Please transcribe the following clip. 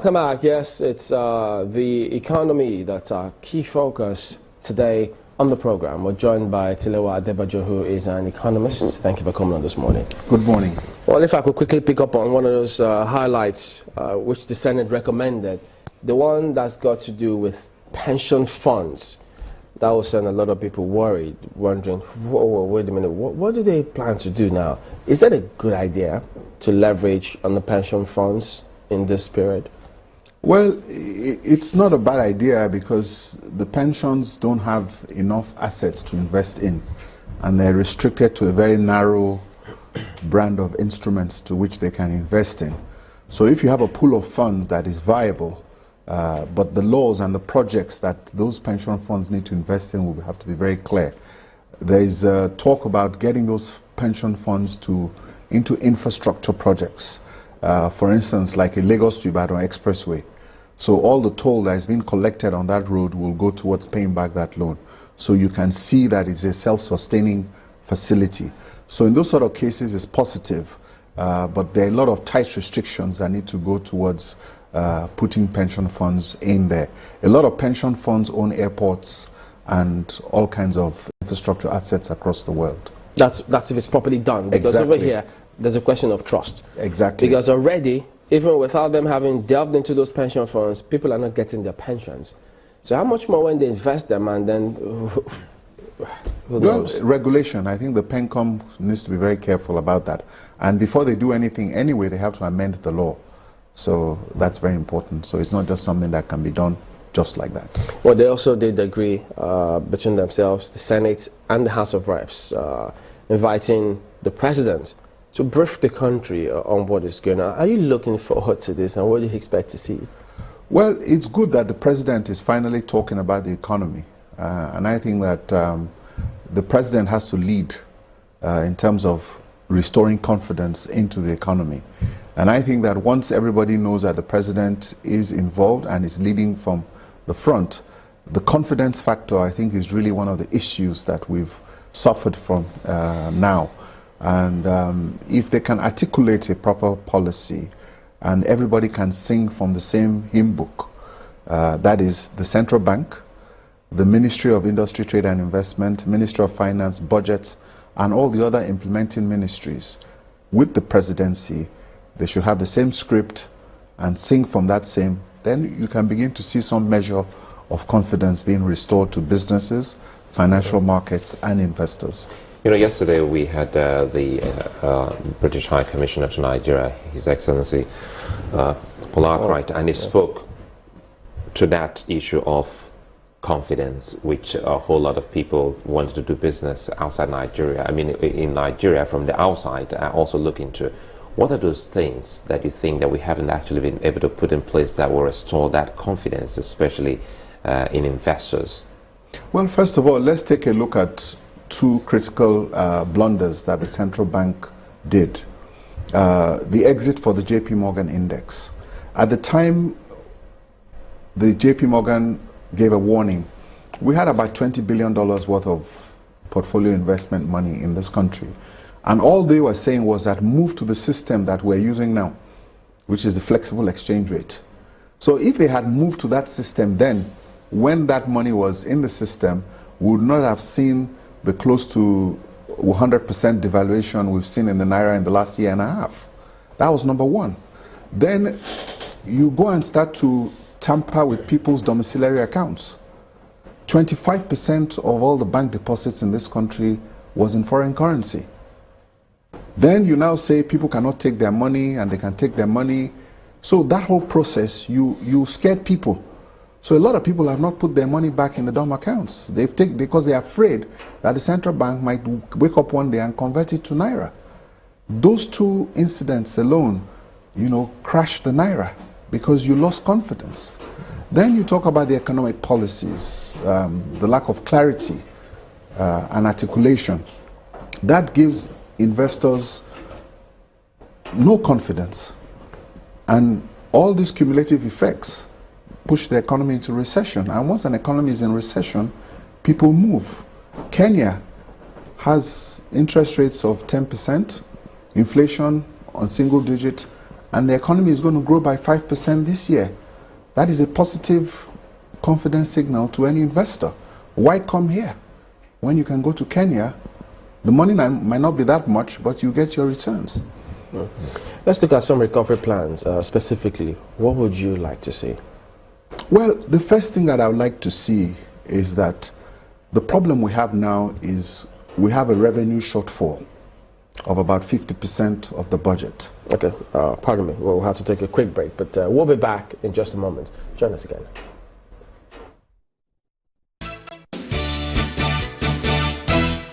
Welcome back. Yes, it's the economy that's our key focus today on the program. We're joined by Tilewa Adebajo, who is an economist. Thank you for coming on this morning. Good morning. Well, if I could quickly pick up on one of those highlights which the Senate recommended, the one that's got to do with pension funds. That will send a lot of people worried, wondering, whoa, wait a minute, what do they plan to do now? Is that a good idea to leverage on the pension funds in this period? Well, it's not a bad idea because the pensions don't have enough assets to invest in, and they're restricted to a very narrow brand of instruments to which they can invest in. So if you have a pool of funds that is viable, but the laws and the projects that those pension funds need to invest in will have to be very clear. There is talk about getting those pension funds into infrastructure projects. For instance, like a Lagos to Ibadan expressway. So all the toll that has been collected on that road will go towards paying back that loan. So you can see that it's a self-sustaining facility. So in those sort of cases, it's positive, but there are a lot of tight restrictions that need to go towards putting pension funds in there. A lot of pension funds own airports and all kinds of infrastructure assets across the world. That's if it's properly done. Because Exactly. over here, there's a question of trust. Exactly. Because already, even without them having delved into those pension funds, people are not getting their pensions. So how much more when they invest them and then who knows? Well, regulation. I think the PENCOM needs to be very careful about that. And before they do anything anyway, they have to amend the law. So that's very important. So it's not just something that can be done just like that. Well, they also did agree between themselves, the Senate and the House of Reps, inviting the president to brief the country on what is going on. Are you looking forward to this, and what do you expect to see? Well, it's good that the president is finally talking about the economy. And I think that the president has to lead in terms of restoring confidence into the economy. And I think that once everybody knows that the president is involved and is leading from the front, the confidence factor, I think, is really one of the issues that we've suffered from now. And if they can articulate a proper policy and everybody can sing from the same hymn book, that is the central bank, the Ministry of Industry, Trade and Investment, Ministry of Finance, budgets, and all the other implementing ministries with the presidency, they should have the same script and sing from that same, then you can begin to see some measure of confidence being restored to businesses, financial markets, and investors. You know, yesterday we had the British High Commissioner to Nigeria, His Excellency Paul Arkwright, and he spoke to that issue of confidence, which a whole lot of people wanted to do business outside Nigeria. I mean, in Nigeria, from the outside, also look into what are those things that you think that we haven't actually been able to put in place that will restore that confidence, especially in investors? Well, first of all, let's take a look at two critical blunders that the central bank did. The exit for the JP Morgan index. At the time the JP Morgan gave a warning, we had about $20 billion worth of portfolio investment money in this country. And all they were saying was that move to the system that we're using now, which is the flexible exchange rate. So if they had moved to that system then, when that money was in the system, we would not have seen the close to 100% devaluation we've seen in the Naira in the last year and a half. That was number one. Then you go and start to tamper with people's domiciliary accounts. 25% of all the bank deposits in this country was in foreign currency. Then you now say people cannot take their money and they can take their money. So that whole process, you scared people. So a lot of people have not put their money back in the dorm accounts. They've taken because they're afraid that the central bank might wake up one day and convert it to Naira. Those two incidents alone, crashed the Naira because you lost confidence. Then you talk about the economic policies, the lack of clarity and articulation. That gives investors no confidence. And all these cumulative effects push the economy into recession. And once an economy is in recession, people move. Kenya has interest rates of 10%, inflation on single digit, and the economy is going to grow by 5% this year. That is a positive confidence signal to any investor. Why come here when you can go to Kenya? The money might not be that much, but you get your returns. Let's look at some recovery plans specifically. What would you like to see? Well, the first thing that I would like to see is that the problem we have now is we have a revenue shortfall of about 50% of the budget. Okay, pardon me, we'll have to take a quick break, but we'll be back in just a moment. Join us again.